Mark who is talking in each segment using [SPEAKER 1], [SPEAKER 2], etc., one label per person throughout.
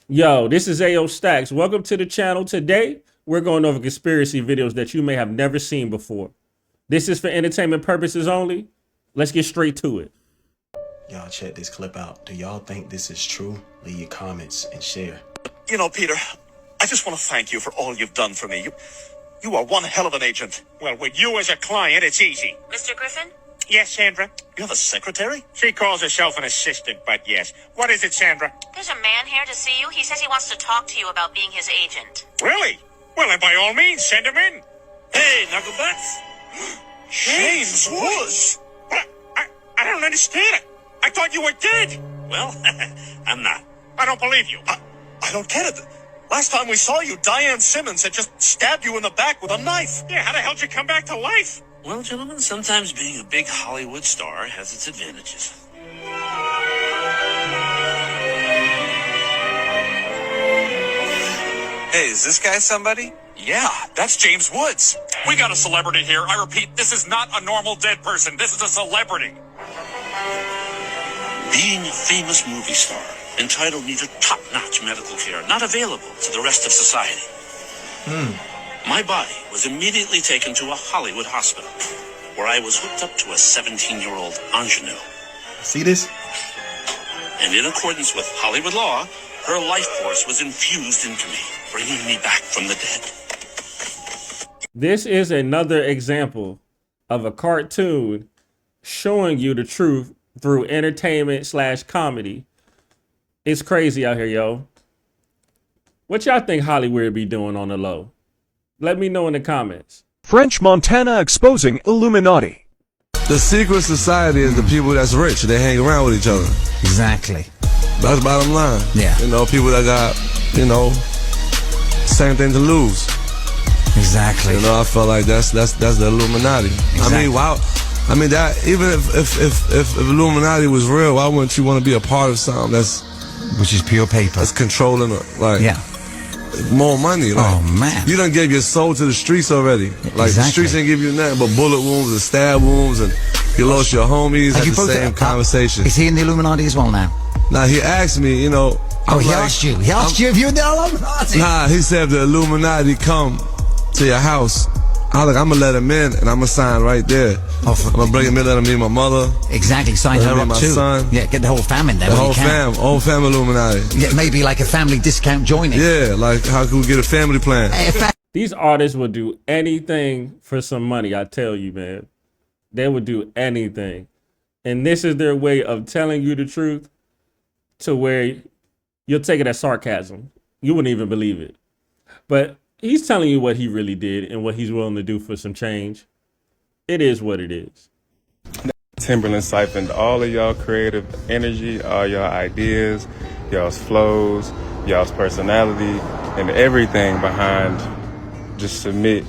[SPEAKER 1] Yo, this is AO Stacks. Welcome to the channel. Today, we're going over conspiracy videos that you may have never seen before. This is for entertainment purposes only. Let's get straight to it.
[SPEAKER 2] Y'all check this clip out. Do y'all think this is true? Leave your comments and share.
[SPEAKER 3] You know, Peter, I just want to thank you for all you've done for me. You are one hell of an agent.
[SPEAKER 4] Well, with you as a client, it's easy.
[SPEAKER 5] Mr. Griffin?
[SPEAKER 4] Yes, Sandra?
[SPEAKER 3] You have a secretary?
[SPEAKER 4] She calls herself an assistant, but yes. What is it, Sandra?
[SPEAKER 5] There's a man here to see you. He says he wants to talk to you about being his agent.
[SPEAKER 4] Really? Well, then by all means, send him in.
[SPEAKER 3] Hey, Knucklebutts. James Woods.
[SPEAKER 4] But I don't understand it. I thought you were dead.
[SPEAKER 3] Well, I'm not.
[SPEAKER 4] I don't believe you.
[SPEAKER 3] I don't get it. Last time we saw you, Diane Simmons had just stabbed you in the back with a knife.
[SPEAKER 4] Yeah, how the hell did you come back to life?
[SPEAKER 3] Well, gentlemen, sometimes being a big Hollywood star has its advantages.
[SPEAKER 6] Hey, is this guy somebody?
[SPEAKER 3] Yeah, that's James Woods. We got a celebrity here. I repeat, this is not a normal dead person. This is a celebrity. Being a famous movie star entitled me to top-notch medical care, not available to the rest of society. My body was immediately taken to a Hollywood hospital, where I was hooked up to a 17-year-old ingenue.
[SPEAKER 2] See this?
[SPEAKER 3] And in accordance with Hollywood law, her life force was infused into me, bringing me back from the dead.
[SPEAKER 1] This is another example of a cartoon showing you the truth through entertainment/comedy. It's crazy out here, yo. What y'all think Hollywood be doing on the low? Let me know in the comments.
[SPEAKER 7] French Montana exposing Illuminati.
[SPEAKER 8] The secret society is the people that's rich. They hang around with each other.
[SPEAKER 9] Exactly.
[SPEAKER 8] That's bottom line.
[SPEAKER 9] Yeah.
[SPEAKER 8] You know, people that got, same thing to lose.
[SPEAKER 9] Exactly.
[SPEAKER 8] You know, I felt like that's the Illuminati.
[SPEAKER 9] Exactly.
[SPEAKER 8] I mean, wow. I mean that even if Illuminati was real, why wouldn't you want to be a part of something
[SPEAKER 9] Which is pure paper.
[SPEAKER 8] that's controlling
[SPEAKER 9] Yeah.
[SPEAKER 8] more money? Like,
[SPEAKER 9] Oh, man.
[SPEAKER 8] You done gave your soul to the streets already. Like the
[SPEAKER 9] Exactly.
[SPEAKER 8] streets ain't give you nothing but bullet wounds and stab wounds, and you lost your homies. Had the
[SPEAKER 9] both
[SPEAKER 8] same conversation.
[SPEAKER 9] Is he in the Illuminati as well now?
[SPEAKER 8] Now he asked me,
[SPEAKER 9] Oh,
[SPEAKER 8] I'm
[SPEAKER 9] he
[SPEAKER 8] like,
[SPEAKER 9] asked you. He asked you if you're in the Illuminati.
[SPEAKER 8] Nah, he said if the Illuminati come to your house, I'm gonna let him in and I'm gonna sign right there.
[SPEAKER 9] Oh,
[SPEAKER 8] I'm gonna bring him in, let him meet my mother,
[SPEAKER 9] Exactly. Sign
[SPEAKER 8] let
[SPEAKER 9] her
[SPEAKER 8] him
[SPEAKER 9] up
[SPEAKER 8] meet my
[SPEAKER 9] too.
[SPEAKER 8] son,
[SPEAKER 9] Yeah, get the whole fam in there.
[SPEAKER 8] the
[SPEAKER 9] when
[SPEAKER 8] whole
[SPEAKER 9] you can.
[SPEAKER 8] fam Illuminati.
[SPEAKER 9] Yeah, maybe like a family discount joining.
[SPEAKER 8] Yeah, like how can we get a family plan?
[SPEAKER 9] Hey,
[SPEAKER 1] These artists would do anything for some money, I tell you, man. They would do anything. And this is their way of telling you the truth to where you'll take it as sarcasm. You wouldn't even believe it. But he's telling you what he really did and what he's willing to do for some change. It is what it is.
[SPEAKER 10] Timberland siphoned all of y'all creative energy, all y'all ideas, y'all's flows, y'all's personality, and everything behind just sending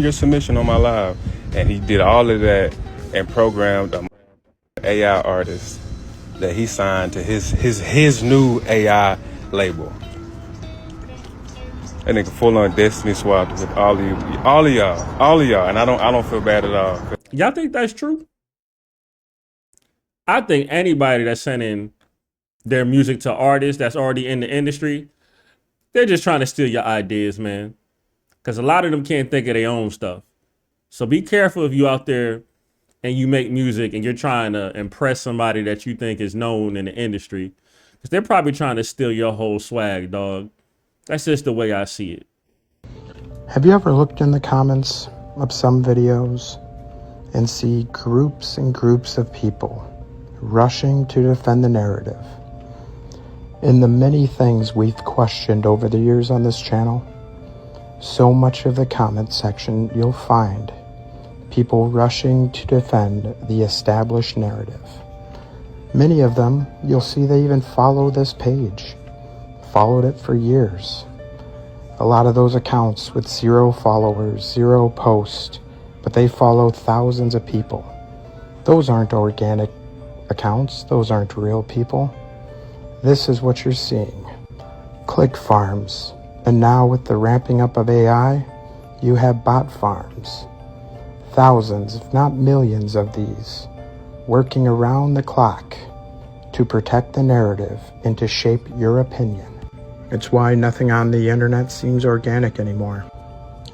[SPEAKER 10] your submission on my live. And he did all of that and programmed an AI artist that he signed to his new AI label. That nigga full on destiny swapped with all of y'all, and I don't feel bad at all.
[SPEAKER 1] Y'all think that's true? I think anybody that's sending their music to artists that's already in the industry, they're just trying to steal your ideas, man. Because a lot of them can't think of their own stuff. So be careful if you out there and you make music and you're trying to impress somebody that you think is known in the industry. Because they're probably trying to steal your whole swag, dog. That's just the way I see it.
[SPEAKER 11] Have you ever looked in the comments of some videos and see groups and groups of people rushing to defend the narrative? In the many things we've questioned over the years on this channel, so much of the comment section you'll find people rushing to defend the established narrative. Many of them, you'll see they even follow this page. Followed it for years. A lot of those accounts with 0 followers, 0 posts, but they follow thousands of people. Those aren't organic accounts. Those aren't real people. This is what you're seeing. Click farms. And now with the ramping up of AI, you have bot farms. Thousands, if not millions of these, working around the clock to protect the narrative and to shape your opinion. It's why nothing on the internet seems organic anymore.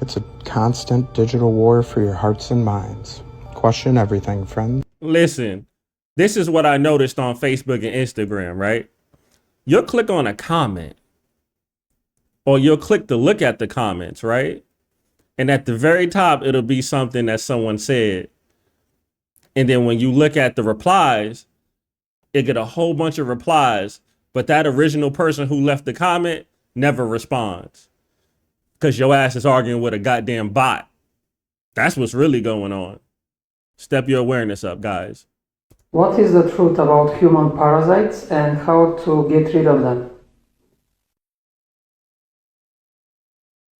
[SPEAKER 11] It's a constant digital war for your hearts and minds. Question everything, friends.
[SPEAKER 1] Listen, this is what I noticed on Facebook and Instagram, right? You'll click on a comment, or you'll click to look at the comments, right? And at the very top, it'll be something that someone said. And then when you look at the replies, it get a whole bunch of replies, but that original person who left the comment never responds because your ass is arguing with a goddamn bot. That's what's really going on. Step your awareness up, guys.
[SPEAKER 12] What is the truth about human parasites and how to get rid of them?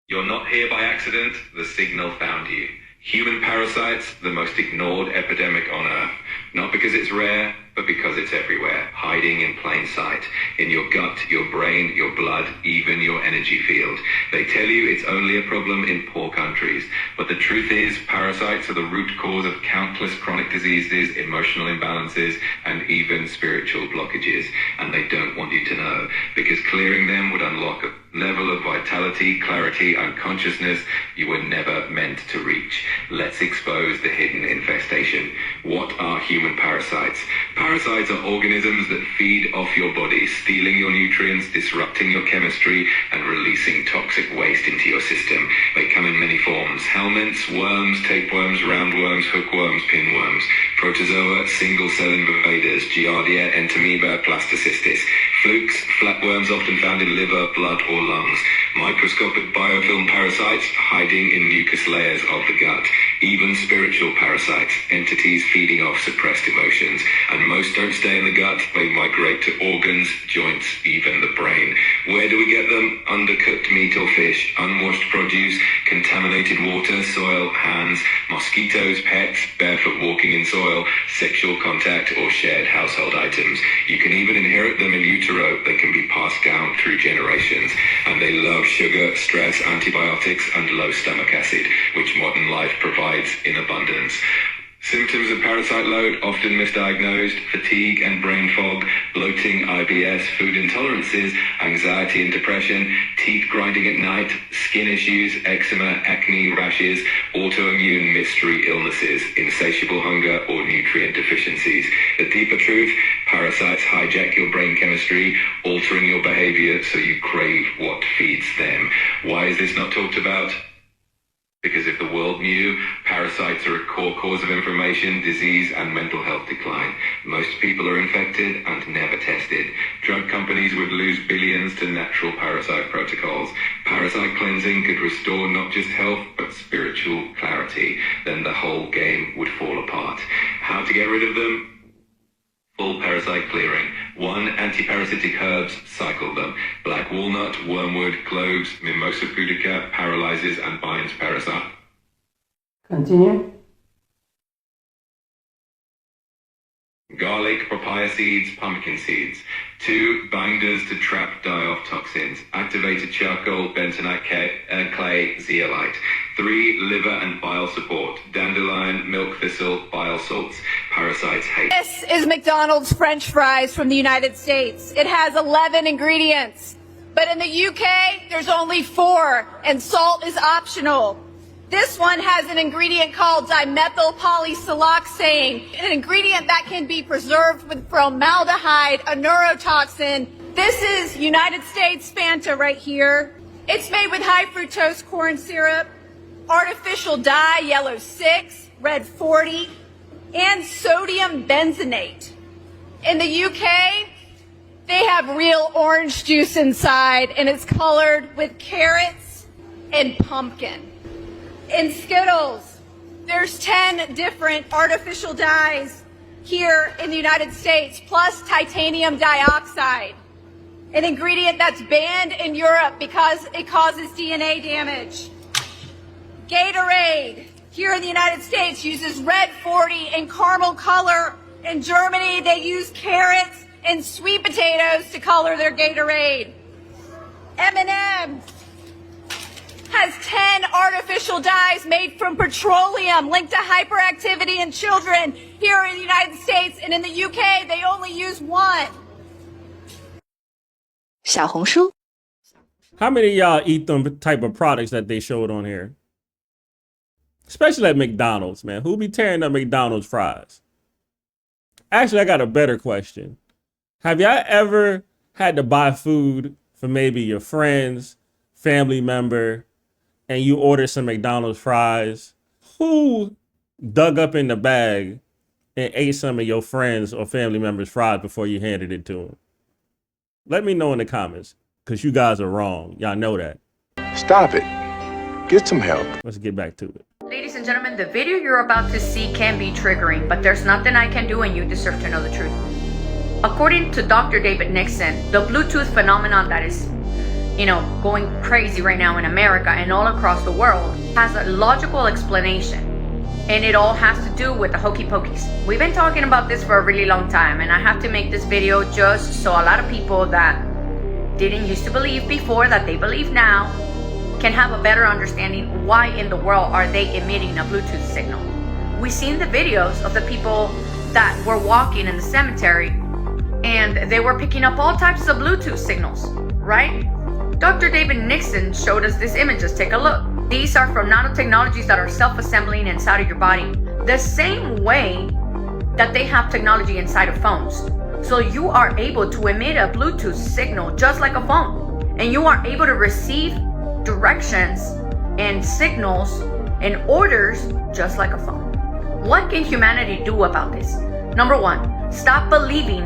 [SPEAKER 13] You're not here by accident. The signal found you. Human parasites, the most ignored epidemic on Earth. Not because it's rare, but because it's everywhere, hiding in plain sight. In your gut, your brain, your blood, even your energy field. They tell you it's only a problem in poor countries. But the truth is, parasites are the root cause of countless chronic diseases, emotional imbalances, and even spiritual blockages. And they don't want you to know, because clearing them would unlock a level of vitality, clarity, and consciousness you were never meant to reach. Let's expose the hidden infestation. What are human parasites? Parasites are organisms that feed off your body, stealing your nutrients, disrupting your chemistry, and releasing toxic waste into your system. They come in many forms: helminths, worms, tapeworms, roundworms, hookworms, pinworms, protozoa, single-cell invaders, giardia, entamoeba, plastocystis, flukes, flatworms often found in liver, blood, or lungs, microscopic biofilm parasites hiding in mucus layers of the gut, even spiritual parasites, entities feeding off suppressed emotions. And most don't stay in the gut, they migrate to organs, joints, even the brain. Where do we get them? Undercooked meat or fish, unwashed produce, contaminated water, soil, hands, mosquitoes, pets, barefoot walking in soil, sexual contact, or shared household items. You can even inherit them in utero. They can be passed down through generations. And they love sugar, stress, antibiotics, and low stomach acid, which modern life provides in abundance. Symptoms of parasite load, often misdiagnosed: fatigue and brain fog, bloating, IBS, food intolerances, anxiety and depression, teeth grinding at night, skin issues, eczema, acne, rashes, autoimmune mystery illnesses, insatiable hunger, or nutrient deficiencies. The deeper truth: parasites hijack your brain chemistry, altering your behavior so you crave what feeds them. Why is this not talked about? Because if the world knew, parasites are a core cause of inflammation, disease, and mental health decline. Most people are infected and never tested. Drug companies would lose billions to natural parasite protocols. Parasite cleansing could restore not just health, but spiritual clarity. Then the whole game would fall apart. How to get rid of them? Full parasite clearing. 1. Antiparasitic herbs, cycle them. Black walnut, wormwood, cloves, mimosa pudica paralyzes and binds parasite.
[SPEAKER 12] Continue.
[SPEAKER 13] Garlic, papaya seeds, pumpkin seeds. 2. Binders to trap die-off toxins. Activated charcoal, bentonite clay, zeolite. 3. Liver and bile support. Dandelion, milk thistle, bile salts. Parasites hate.
[SPEAKER 14] This is McDonald's French fries from the United States. It has 11 ingredients. But in the UK, there's only 4, and salt is optional. This one has an ingredient called dimethyl polysiloxane, an ingredient that can be preserved with formaldehyde, a neurotoxin. This is United States Fanta right here. It's made with high fructose corn syrup, artificial dye, yellow 6, red 40, and sodium benzenate. In the UK, they have real orange juice inside, and it's colored with carrots and pumpkin. In Skittles, there's 10 different artificial dyes here in the United States, plus titanium dioxide, an ingredient that's banned in Europe because it causes DNA damage. Gatorade, here in the United States, uses red 40 and caramel color. In Germany, they use carrots and sweet potatoes to color their Gatorade. M&M's has 10 artificial dyes made from petroleum linked to hyperactivity in children. Here in the United States and in the UK, they only use 1.
[SPEAKER 15] 小红书
[SPEAKER 1] How many of y'all eat them type of products that they showed on here? Especially at McDonald's, man. Who be tearing up McDonald's fries? Actually, I got a better question. Have y'all ever had to buy food for maybe your friends, family member, and you order some McDonald's fries? Who dug up in the bag and ate some of your friends or family members' fries before you handed it to them? Let me know in the comments, because you guys are wrong. Y'all know that.
[SPEAKER 16] Stop it. Get some help.
[SPEAKER 1] Let's get back to it.
[SPEAKER 17] Ladies and gentlemen, the video you're about to see can be triggering, but there's nothing I can do and you deserve to know the truth. According to Dr. David Nixon, the Bluetooth phenomenon that is, going crazy right now in America and all across the world has a logical explanation. And it all has to do with the hokey pokeys. We've been talking about this for a really long time, and I have to make this video just so a lot of people that didn't used to believe before that they believe now can have a better understanding why in the world are they emitting a Bluetooth signal. We've seen the videos of the people that were walking in the cemetery and they were picking up all types of Bluetooth signals, right? Dr. David Nixon showed us these images. Take a look. These are from nanotechnologies that are self-assembling inside of your body, the same way that they have technology inside of phones. So you are able to emit a Bluetooth signal just like a phone, and you are able to receive directions and signals and orders just like a phone. What can humanity do about this? Number one, stop believing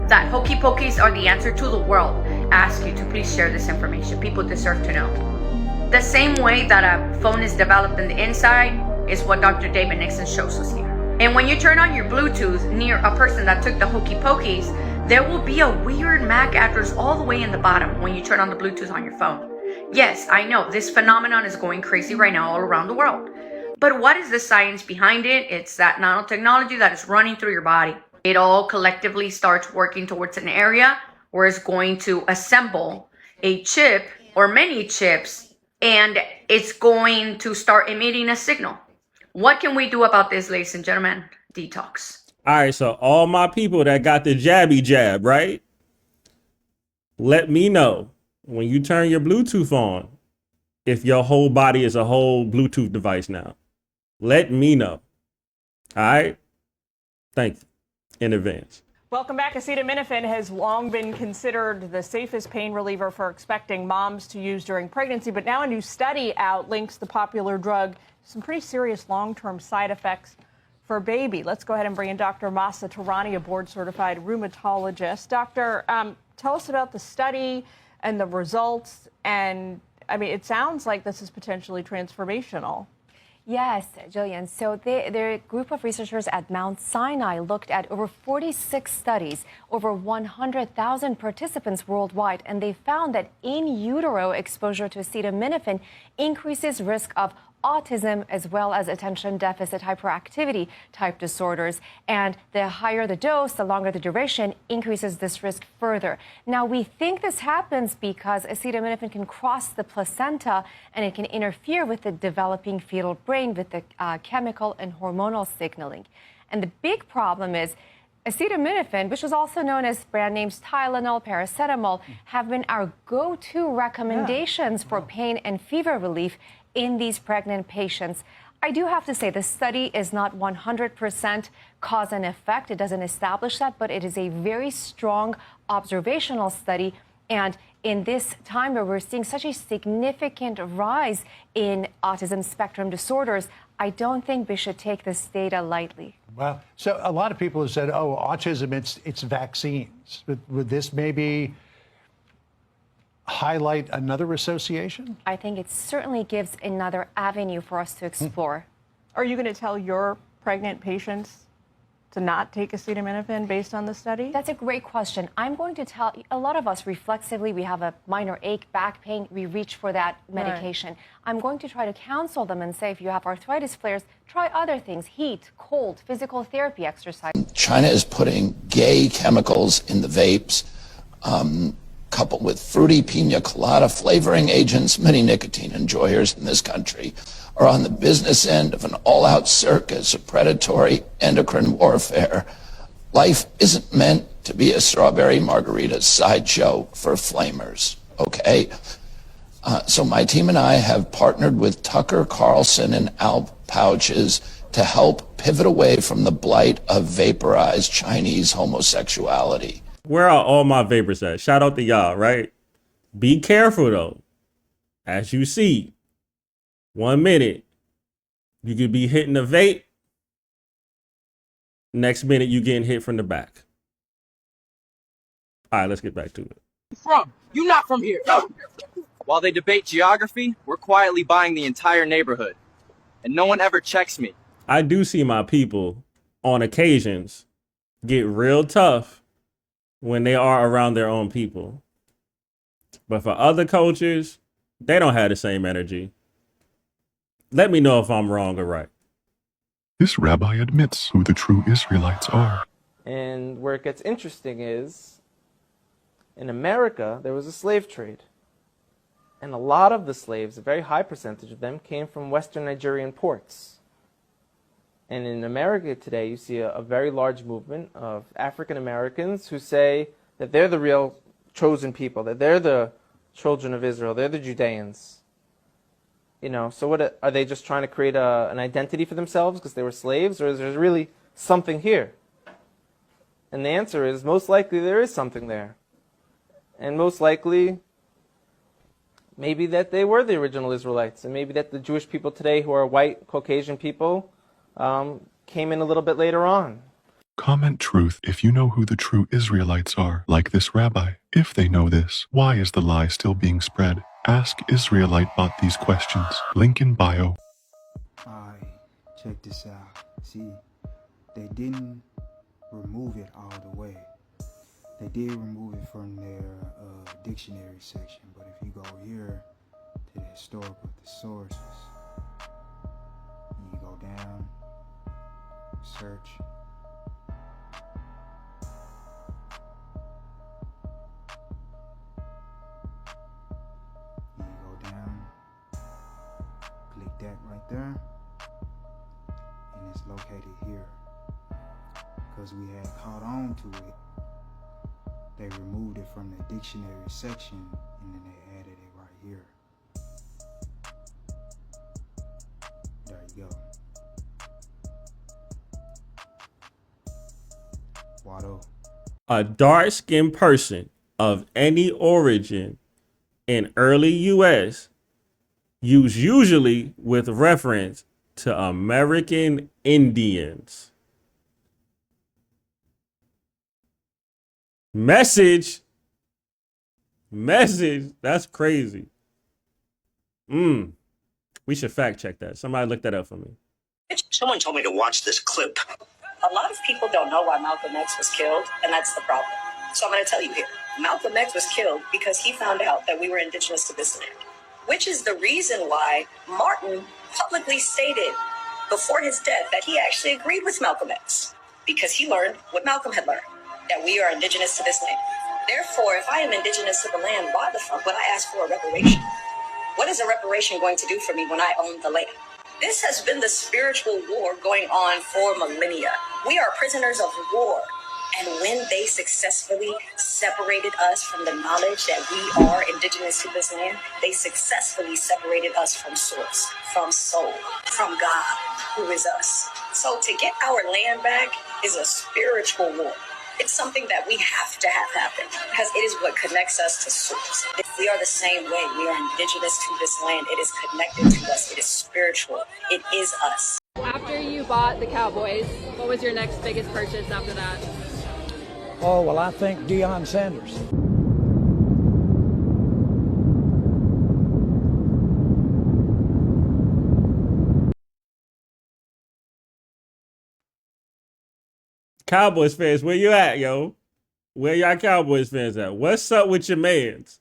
[SPEAKER 17] that hokey pokeys are the answer to the world. Ask you to please share this information. People deserve to know. The same way that a phone is developed in the inside is what Dr. David Nixon shows us here. And when you turn on your Bluetooth near a person that took the hokey pokeys, there will be a weird MAC address all the way in the bottom when you turn on the Bluetooth on your phone. Yes, I know this phenomenon is going crazy right now all around the world. But what is the science behind it? It's that nanotechnology that is running through your body. It all collectively starts working towards an area where it's going to assemble a chip or many chips, and it's going to start emitting a signal. What can we do about this, ladies and gentlemen? Detox.
[SPEAKER 1] All right, so all my people that got the jabby jab, right? Let me know when you turn your Bluetooth on if your whole body is a whole Bluetooth device now. Let me know. All right? Thank you in advance.
[SPEAKER 18] Welcome back. Acetaminophen has long been considered the safest pain reliever for expecting moms to use during pregnancy, but now a new study out links the popular drug to some pretty serious long-term side effects for a baby. Let's go ahead and bring in Dr. Masa Tarani, a board-certified rheumatologist. Doctor, tell us about the study and the results. And I mean, it sounds like this is potentially transformational.
[SPEAKER 19] Yes, Jillian. So their group of researchers at Mount Sinai looked at over 46 studies, over 100,000 participants worldwide, and they found that in utero exposure to acetaminophen increases risk of autism as well as attention deficit hyperactivity type disorders. And the higher the dose, the longer the duration, increases this risk further. Now, we think this happens because acetaminophen can cross the placenta and it can interfere with the developing fetal brain with the chemical and hormonal signaling. And the big problem is acetaminophen, which is also known as brand names Tylenol, paracetamol, have been our go-to recommendations for pain and fever relief in these pregnant patients. I do have to say the study is not 100% cause and effect. It doesn't establish that, but it is a very strong observational study. And in this time where we're seeing such a significant rise in autism spectrum disorders, I don't think we should take this data lightly.
[SPEAKER 20] Well, so a lot of people have said, oh, autism, it's vaccines. Would this maybe highlight another association?
[SPEAKER 19] I think it certainly gives another avenue for us to explore.
[SPEAKER 18] Are you going to tell your pregnant patients to not take acetaminophen based on the study?
[SPEAKER 19] That's a great question. I'm going to tell a lot of us reflexively, we have a minor ache, back pain, we reach for that medication. Right. I'm going to try to counsel them and say, if you have arthritis flares, try other things, heat, cold, physical therapy, exercise.
[SPEAKER 21] China is putting gay chemicals in the vapes,
[SPEAKER 15] coupled with fruity pina colada flavoring agents, many nicotine enjoyers in this country are on the business end of an all-out circus of predatory endocrine warfare. Life isn't meant to be a strawberry margarita sideshow for flamers, okay? So my team and I have partnered with Tucker Carlson and Alp Pouches to help pivot away from the blight of vaporized Chinese homosexuality.
[SPEAKER 1] Where are all my vapors at? Shout out to y'all, right? Be careful though. As you see, 1 minute, you could be hitting a vape. Next minute, you getting hit from the back. All right, let's get back to it.
[SPEAKER 21] From? You not from here. While they debate geography, we're quietly buying the entire neighborhood. And no one ever checks me.
[SPEAKER 1] I do see my people on occasions get real tough when they are around their own people. But for other cultures, they don't have the same energy. Let me know if I'm wrong or right.
[SPEAKER 22] This rabbi admits who the true Israelites are.
[SPEAKER 23] And where it gets interesting is, in America, there was a slave trade. And a lot of the slaves, a very high percentage of them, came from Western Nigerian ports. And in America today, you see a very large movement of African Americans who say that they're the real chosen people, that they're the children of Israel, they're the Judeans. You know, so what are they just trying to create an identity for themselves because they were slaves, or is there really something here? And the answer is, most likely there is something there. And most likely, maybe that they were the original Israelites, and maybe that the Jewish people today who are white, Caucasian people came in a little bit later on.
[SPEAKER 22] Comment truth if you know who the true Israelites are, like this rabbi. If they know this, why is the lie still being spread? Ask Israelite Bot these questions. Link in bio.
[SPEAKER 24] Alright, check this out. See, they didn't remove it all the way. They did remove it from their dictionary section, but if you go here to the historical sources, you go down, search. You go down, click that right there, and it's located here. Because we had caught on to it, they removed it from the dictionary section, and then they added it right here. There you go. Wado.
[SPEAKER 1] A dark-skinned person of any origin in early U.S. used usually with reference to American Indians. Message. That's crazy. We should fact check that. Somebody look that up for me.
[SPEAKER 25] Someone told me to watch this clip. A lot of people don't know why Malcolm X was killed, and that's the problem. So I'm going to tell you here. Malcolm X was killed because he found out that we were indigenous to this land, which is the reason why Martin publicly stated before his death that he actually agreed with Malcolm X, because he learned what Malcolm had learned, that we are indigenous to this land. Therefore, if I am indigenous to the land, why the fuck would I ask for a reparation? What is a reparation going to do for me when I own the land? This has been the spiritual war going on for millennia. We are prisoners of war. And when they successfully separated us from the knowledge that we are indigenous to this land, they successfully separated us from source, from soul, from God, who is us. So to get our land back is a spiritual war. It's something that we have to have happen because it is what connects us to source. We are the same way. We are indigenous to this land. It is connected to us. It is spiritual. It is us.
[SPEAKER 26] After you bought the Cowboys, what was your next biggest purchase after that?
[SPEAKER 27] Oh, well, I think Deion Sanders.
[SPEAKER 1] Cowboys fans, where you at, yo? Where y'all Cowboys fans at? What's up with your mans?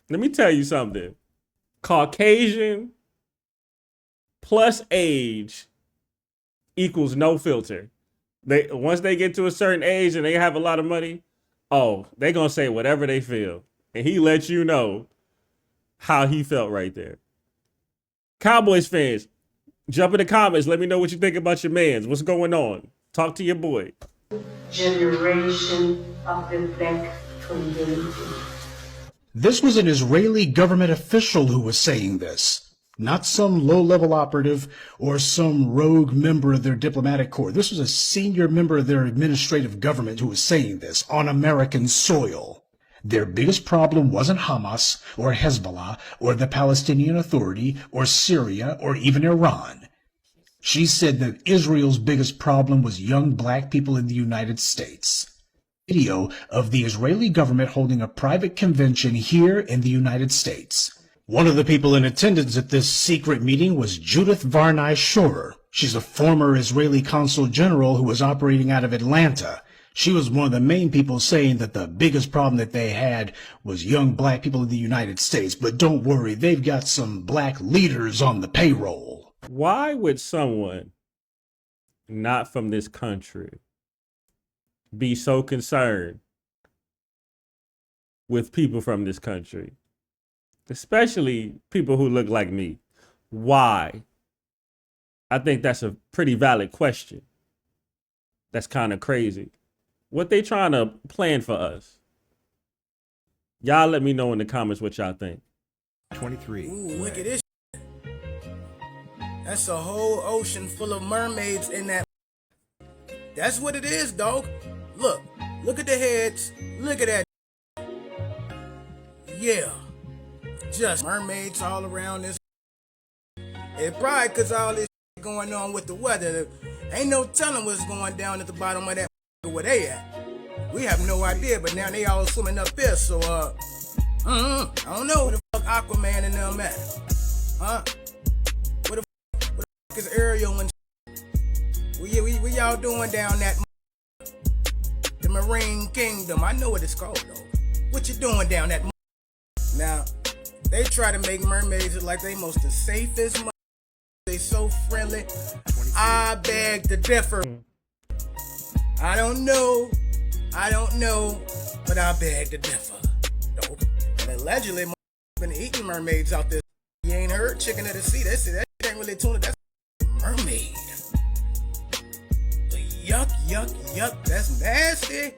[SPEAKER 1] Let me tell you something. Caucasian plus age equals no filter. Once they get to a certain age and they have a lot of money, oh, they gonna say whatever they feel. And he let you know how he felt right there. Cowboys fans, jump in the comments. Let me know what you think about your mans. What's going on? Talk to your boy.
[SPEAKER 2] Generation of the black community.
[SPEAKER 3] This was an Israeli government official who was saying this, not some low-level operative or some rogue member of their diplomatic corps. This was a senior member of their administrative government who was saying this on American soil. Their biggest problem wasn't Hamas or Hezbollah or the Palestinian Authority or Syria or even Iran. She said that Israel's biggest problem was young black people in the United States. Video of the Israeli government holding a private convention here in the United States. One of the people in attendance at this secret meeting was Judith Varnai Shorer. She's a former Israeli consul general who was operating out of Atlanta. She was one of the main people saying that the biggest problem that they had was young black people in the United States. But don't worry, they've got some black leaders on the payroll.
[SPEAKER 1] Why would someone not from this country be so concerned with people from this country, especially people who look like me? Why? I think that's a pretty valid question. That's kind of crazy. What they trying to plan for us? Y'all let me know in the comments what y'all think.
[SPEAKER 4] 23.
[SPEAKER 5] Ooh, look at this. That's a whole ocean full of mermaids in that. That's what it is, dog. Look at the heads. Look at that. Yeah. Just mermaids all around this. It's probably because all this going on with the weather. Ain't no telling what's going down at the bottom of that where they at. We have no idea, but now they all swimming up there, so I don't know where the fuck Aquaman and them at. Huh? Where the fuck is Ariel and we y'all doing down that the Marine Kingdom? I know what it's called though. What you doing down that? Now, they try to make mermaids look like they most the safest. They so friendly. I beg to differ. I don't know, but I beg to differ. And allegedly, been eating mermaids out there. You ain't heard chicken of the sea. That shit ain't really tuna. That's mermaid. Yuck. That's nasty.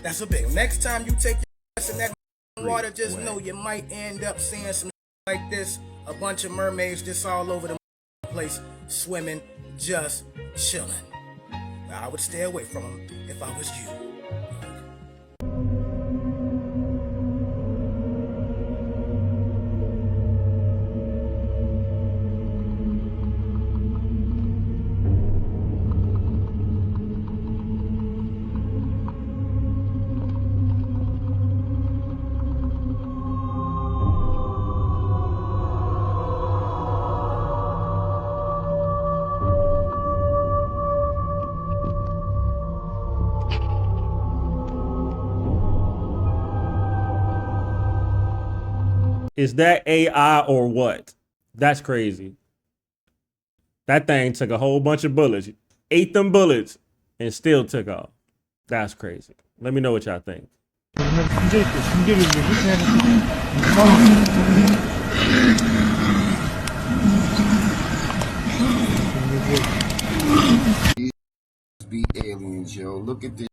[SPEAKER 5] That's a big. Next time you take your ass in that water, just know you might end up seeing some like this. A bunch of mermaids just all over the place, swimming, just chilling. I would stay away from them if I was you.
[SPEAKER 1] Is that AI or what? That's crazy. That thing took a whole bunch of bullets, ate them bullets, and still took off. That's crazy. Let me know what y'all think.
[SPEAKER 6] Be aliens, yo. Look at this.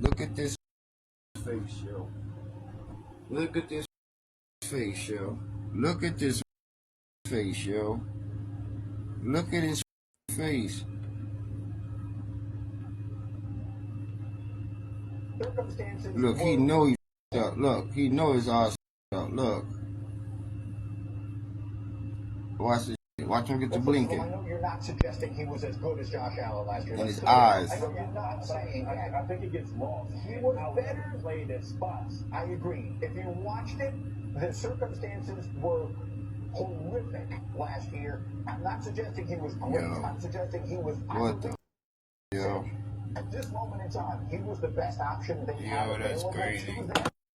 [SPEAKER 6] Look at this face, yo. Look at this face, yo. Look at this face, yo. Look at his face. Look, he know he's up. Look, he know his ass up. Look. Watch this. Watch him get to blinking.
[SPEAKER 7] I know you're not suggesting he was as good as Josh Allen last year.
[SPEAKER 6] In his eyes.
[SPEAKER 7] I know you're not saying that. I think it gets lost. He was better played at spots. I agree. If you watched it, the circumstances were horrific last year. I'm not suggesting he was great.
[SPEAKER 6] Yo.
[SPEAKER 7] I'm suggesting he was.
[SPEAKER 6] What the? Yo.
[SPEAKER 7] At this moment in time, he was the best option they had.
[SPEAKER 6] Yo, that's crazy.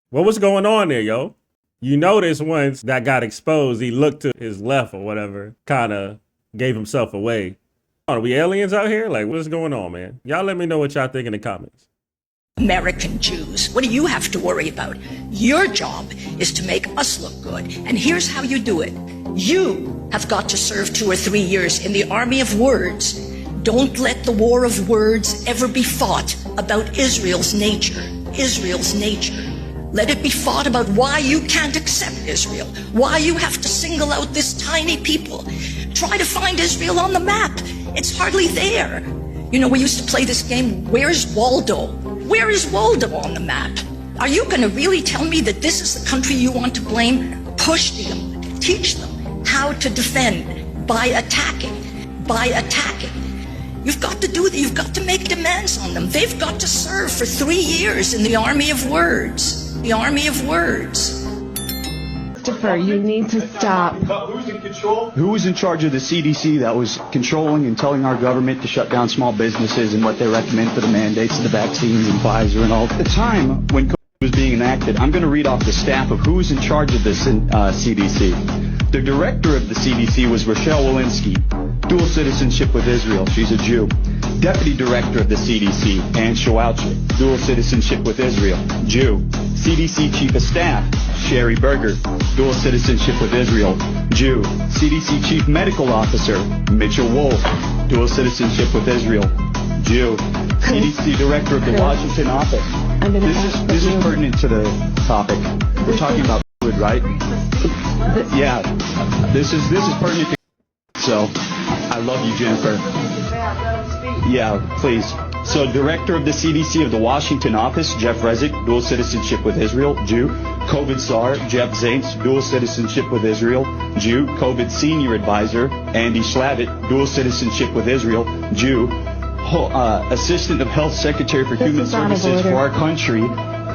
[SPEAKER 1] What was going on there, yo? You notice once that got exposed, he looked to his left or whatever, kind of gave himself away. Are we aliens out here? Like, what's going on, man? Y'all let me know what y'all think in the comments.
[SPEAKER 25] American Jews. What do you have to worry about? Your job is to make us look good. And here's how you do it. You have got to serve 2 or 3 years in the army of words. Don't let the war of words ever be fought about Israel's nature. Israel's nature. Let it be fought about why you can't accept Israel, why you have to single out this tiny people. Try to find Israel on the map. It's hardly there. You know, we used to play this game, Where's Waldo? Where is Waldo on the map? Are you going to really tell me that this is the country you want to blame? Push them, teach them how to defend by attacking, You've got to do that. You've got to make demands on them. They've got to serve for 3 years in the army of words. The army of words.
[SPEAKER 4] Christopher, you need to stop.
[SPEAKER 8] Who's in control? Who was in charge of the CDC that was controlling and telling our government to shut down small businesses and what they recommend for the mandates of the vaccines and Pfizer and all? At the time when COVID was being enacted, I'm going to read off the staff of who was in charge of this CDC. The director of the CDC was Rochelle Walensky, dual citizenship with Israel. She's a Jew. Deputy Director of the CDC, Ann Shawalchik, dual citizenship with Israel, Jew. CDC Chief of Staff, Sherry Berger, dual citizenship with Israel, Jew. CDC Chief Medical Officer, Mitchell Wolf, dual citizenship with Israel, Jew. CDC Director of the Washington office. This is pertinent to the topic. We're talking about COVID, right? Yeah. This is pertinent to, so I love you, Jennifer. Yeah, please. So, Director of the CDC of the Washington office, Jeff Resnick, dual citizenship with Israel, Jew. COVID SAR, Jeff Zaints, dual citizenship with Israel, Jew. COVID Senior Advisor, Andy Slavitt, dual citizenship with Israel, Jew. Assistant of Health Secretary for Human Services for our country,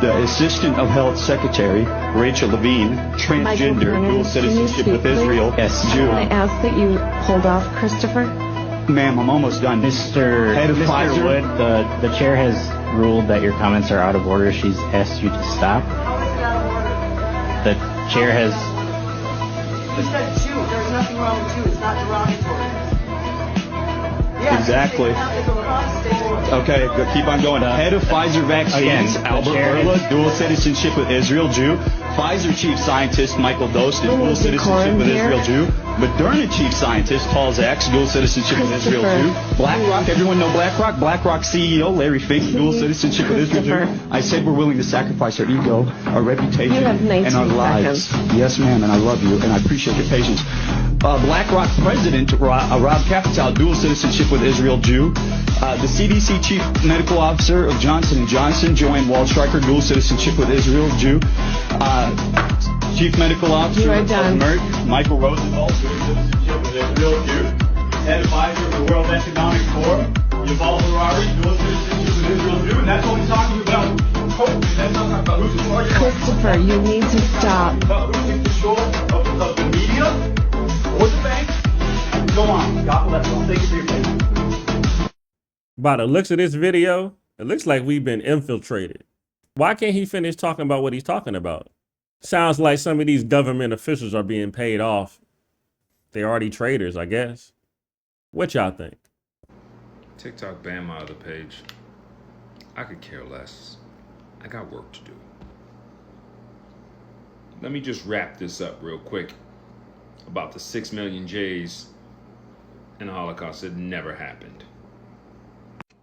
[SPEAKER 8] the Assistant of Health Secretary, Rachel Levine, transgender, dual citizenship with Israel, Jew.
[SPEAKER 4] Can I ask that you hold off, Christopher?
[SPEAKER 8] Ma'am, I'm almost done.
[SPEAKER 9] Mr. Wood, the chair has ruled that your comments are out of order. She's asked you to stop. The chair has...
[SPEAKER 10] You said Jew. There's nothing wrong with Jew. It's not derogatory.
[SPEAKER 8] Exactly. Okay, keep on going. Head of Pfizer Vaccines, Albert Bourla, dual citizenship with Israel, Jew. Pfizer Chief Scientist, Michael Dost, dual citizenship with Israel, Jew. Moderna Chief Scientist, Paul Zacks, dual citizenship with Israel, Jew. BlackRock, everyone know BlackRock? BlackRock CEO, Larry Fink, dual citizenship with Israel, Jew. I said we're willing to sacrifice our ego, our reputation, and our lives. Yes, ma'am, and I love you, and I appreciate your patience. BlackRock President, Rob Capitale, dual citizenship with Israel, Jew. The CDC Chief Medical Officer of Johnson & Johnson, Joanne Waldstreicher, dual citizenship with Israel, Jew. Chief Medical Officer of Merck, Michael Rosenthal, dual citizenship with Israel, Jew. Head advisor of the World Economic Forum, Yuval Harari, dual citizenship with Israel, Jew. And that's what we're talking about. That's not talking about who's in charge.
[SPEAKER 4] Christopher, you need to stop.
[SPEAKER 8] Who's in control of the media? Or the bank? Go on. God bless you. Thank you for your patience.
[SPEAKER 1] By the looks of this video, it looks like we've been infiltrated. Why can't he finish talking about what he's talking about? Sounds like some of these government officials are being paid off. They're already traitors, I guess. What y'all think?
[SPEAKER 11] TikTok banned my other page. I could care less. I got work to do. Let me just wrap this up real quick about the 6 million Jays and the Holocaust. It never happened.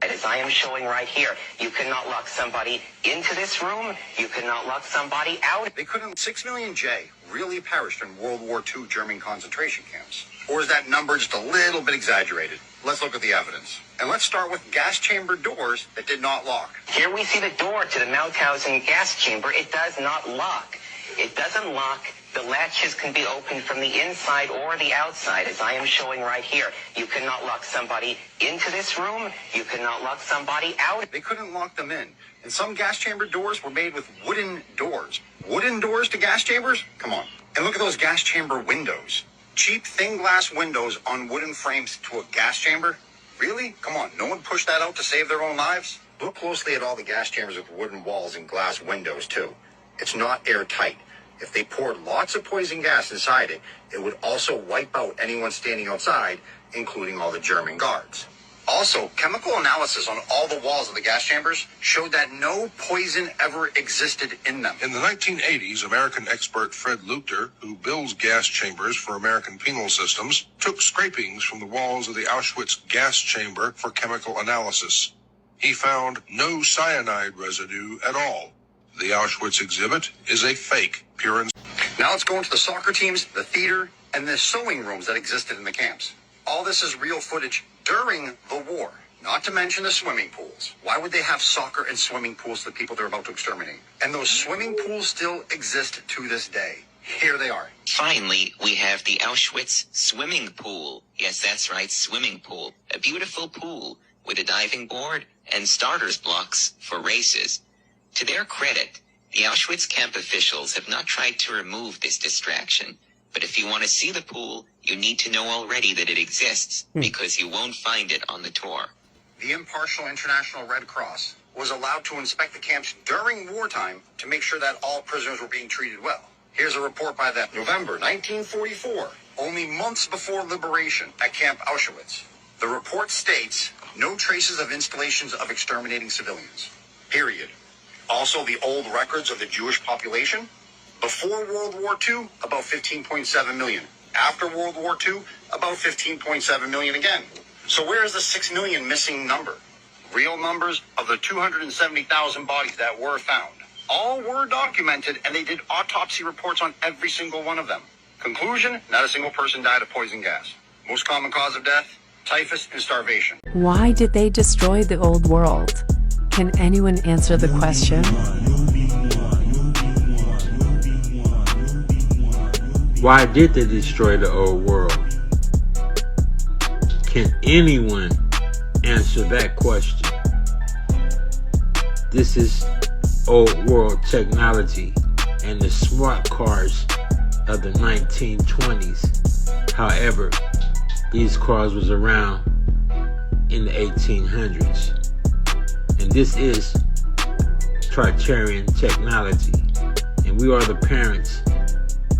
[SPEAKER 25] As I am showing right here, you cannot lock somebody into this room. You cannot lock somebody out.
[SPEAKER 12] They couldn't. 6 million J really perished in World War II German concentration camps. Or is that number just a little bit exaggerated? Let's look at the evidence. And let's start with gas chamber doors that did not lock.
[SPEAKER 25] Here we see the door to the Mauthausen gas chamber. It does not lock. It doesn't lock. The latches can be opened from the inside or the outside, as I am showing right here. You cannot lock somebody into this room. You cannot lock somebody out.
[SPEAKER 12] They couldn't lock them in. And some gas chamber doors were made with wooden doors. Wooden doors to gas chambers? Come on. And look at those gas chamber windows. Cheap thin glass windows on wooden frames to a gas chamber? Really? Come on, no one pushed that out to save their own lives? Look closely at all the gas chambers with wooden walls and glass windows, too. It's not airtight. If they poured lots of poison gas inside it, it would also wipe out anyone standing outside, including all the German guards. Also, chemical analysis on all the walls of the gas chambers showed that no poison ever existed in them.
[SPEAKER 13] In the 1980s, American expert Fred Luchter, who builds gas chambers for American penal systems, took scrapings from the walls of the Auschwitz gas chamber for chemical analysis. He found no cyanide residue at all. The Auschwitz exhibit is a fake, pure and...
[SPEAKER 12] Now let's go into the soccer teams, the theater, and the sewing rooms that existed in the camps. All this is real footage during the war, not to mention the swimming pools. Why would they have soccer and swimming pools to the people they're about to exterminate? And those swimming pools still exist to this day. Here they are.
[SPEAKER 14] Finally, we have the Auschwitz swimming pool. Yes, that's right, swimming pool. A beautiful pool with a diving board and starters blocks for races. To their credit, the Auschwitz camp officials have not tried to remove this distraction. But if you want to see the pool, you need to know already that it exists, because you won't find it on the tour.
[SPEAKER 12] The impartial International Red Cross was allowed to inspect the camps during wartime to make sure that all prisoners were being treated well. Here's a report by them. November 1944, only months before liberation at Camp Auschwitz. The report states, no traces of installations of exterminating civilians. Period. Also, the old records of the Jewish population. Before World War II, about 15.7 million. After World War II, about 15.7 million again. So where is the 6 million missing number? Real numbers of the 270,000 bodies that were found. All were documented, and they did autopsy reports on every single one of them. Conclusion, not a single person died of poison gas. Most common cause of death, typhus and starvation.
[SPEAKER 16] Why did they destroy the old world? Can anyone answer the question?
[SPEAKER 17] Why did they destroy the old world? Can anyone answer that question? This is old world technology and the smart cars of the 1920s. However, these cars was around in the 1800s. And this is Tartarian technology. And we are the parents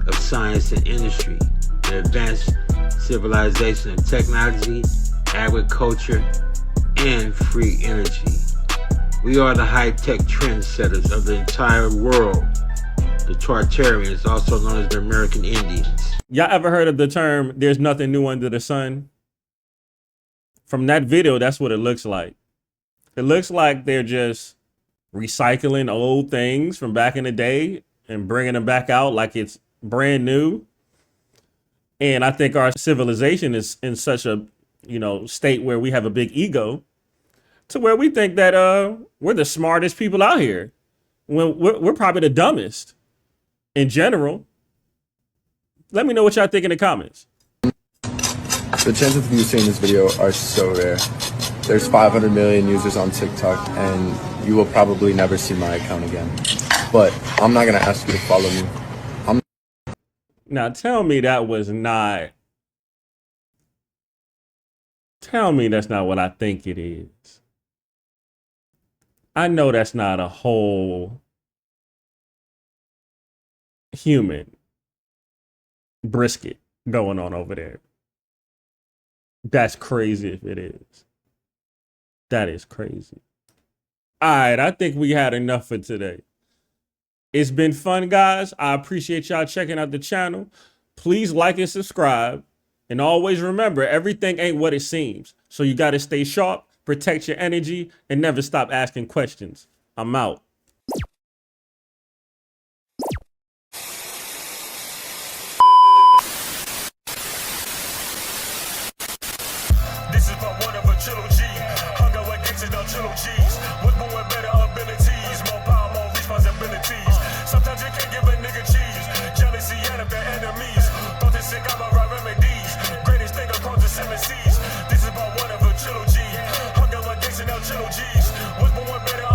[SPEAKER 17] of science and industry, the advanced civilization of technology, agriculture, and free energy. We are the high-tech trendsetters of the entire world. The Tartarians, also known as the American Indians.
[SPEAKER 1] Y'all ever heard of the term, there's nothing new under the sun? From that video, that's what it looks like. It looks like they're just recycling old things from back in the day and bringing them back out like it's brand new. And I think our civilization is in such a, state where we have a big ego to where we think that we're the smartest people out here when we're probably the dumbest in general. Let me know what y'all think in the comments.
[SPEAKER 18] The chances of you seeing this video are so rare. There's 500 million users on TikTok, and you will probably never see my account again. But I'm not gonna ask you to follow me.
[SPEAKER 1] Now tell me that was not. Tell me that's not what I think it is. I know that's not a whole human brisket going on over there. That's crazy if it is. That is crazy. All right, I think we had enough for today. It's been fun, guys. I appreciate y'all checking out the channel. Please like and subscribe. And always remember, everything ain't what it seems. So you got to stay sharp, protect your energy, and never stop asking questions. I'm out.
[SPEAKER 19] This is part one of a trilogy. Hung out with gangsters, no trilogies. With more and better abilities, more power, more responsibilities. Sometimes you can't give a nigga cheese. Jealousy and up their enemies. Thought this sick about right remedies. Greatest thing across the 7 seas. This is part one of a trilogy. Hung out with gangsters, no trilogies. With more and better